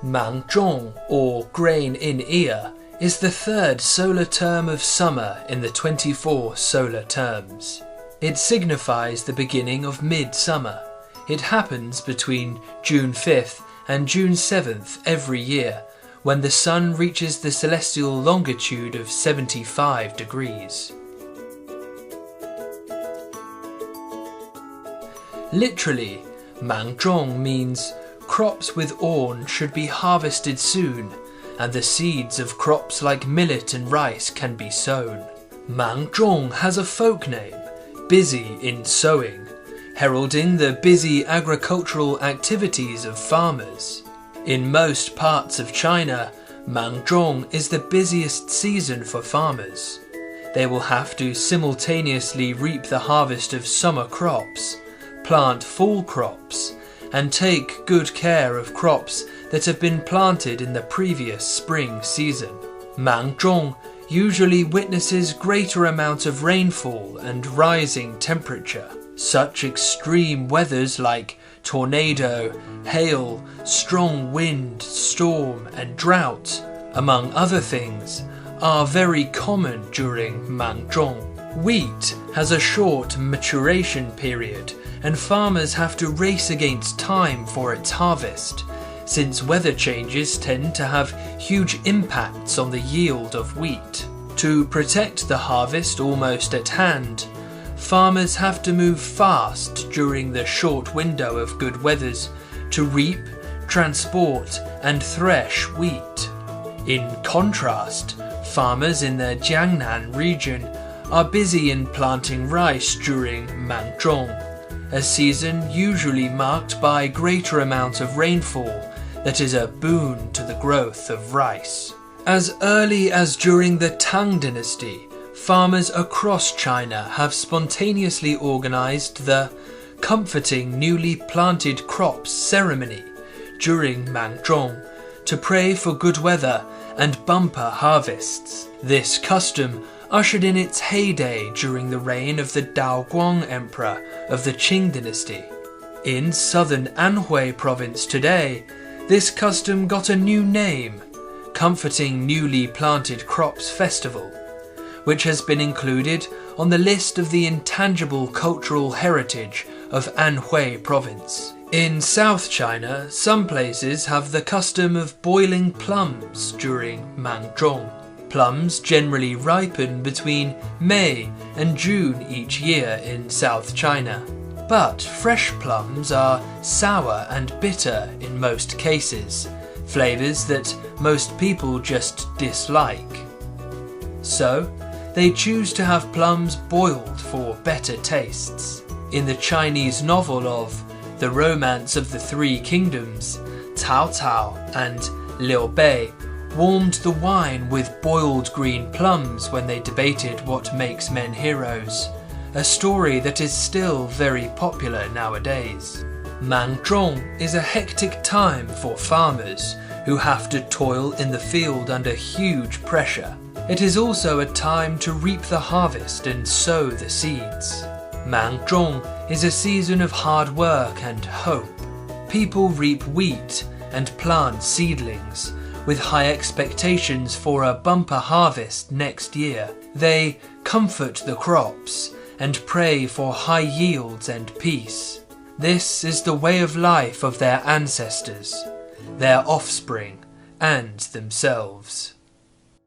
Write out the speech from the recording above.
Mangzhong, or grain in ear, is the third solar term of summer in the 24 solar terms. It signifies the beginning of midsummer. It happens between June 5th and June 7th every year, when the sun reaches the celestial longitude of 75 degrees. Literally, Mangzhong means crops with awn should be harvested soon, and the seeds of crops like millet and rice can be sown. Mangzhong has a folk name, busy in sowing, heralding the busy agricultural activities of farmers. In most parts of China, Mangzhong is the busiest season for farmers. They will have to simultaneously reap the harvest of summer crops, plant fall crops, and take good care of crops that have been planted in the previous spring season. Mangzhong usually witnesses greater amounts of rainfall and rising temperature. Such extreme weathers like tornado, hail, strong wind, storm, and drought, among other things, are very common during Mangzhong. Wheat has a short maturation period, and farmers have to race against time for its harvest, since weather changes tend to have huge impacts on the yield of wheat. To protect the harvest almost at hand, farmers have to move fast during the short window of good weathers to reap, transport, and thresh wheat. In contrast, farmers in the Jiangnan region are busy in planting rice during Mangzhong, a season usually marked by a greater amount of rainfall that is a boon to the growth of rice. As early as during the Tang dynasty, farmers across China have spontaneously organized the Comforting Newly Planted Crops ceremony during Mangzhong to pray for good weather and bumper harvests. This custom ushered in its heyday during the reign of the Daoguang Emperor of the Qing dynasty. In southern Anhui province today, this custom got a new name, Comforting Newly Planted Crops Festival, which has been included on the list of the intangible cultural heritage of Anhui province. In South China, some places have the custom of boiling plums during Mangzhong. Plums generally ripen between May and June each year in South China, but fresh plums are sour and bitter in most cases, flavors that most people just dislike. So, they choose to have plums boiled for better tastes. In the Chinese novel of The Romance of the Three Kingdoms, Cao Cao and Liu Bei warmed the wine with boiled green plums when they debated what makes men heroes, a story that is still very popular nowadays. Mangzhong is a hectic time for farmers who have to toil in the field under huge pressure. It is also a time to reap the harvest and sow the seeds. Mangzhong is a season of hard work and hope. People reap wheat and plant seedlings, with high expectations for a bumper harvest next year. They comfort the crops and pray for high yields and peace. This is the way of life of their ancestors, their offspring, and themselves.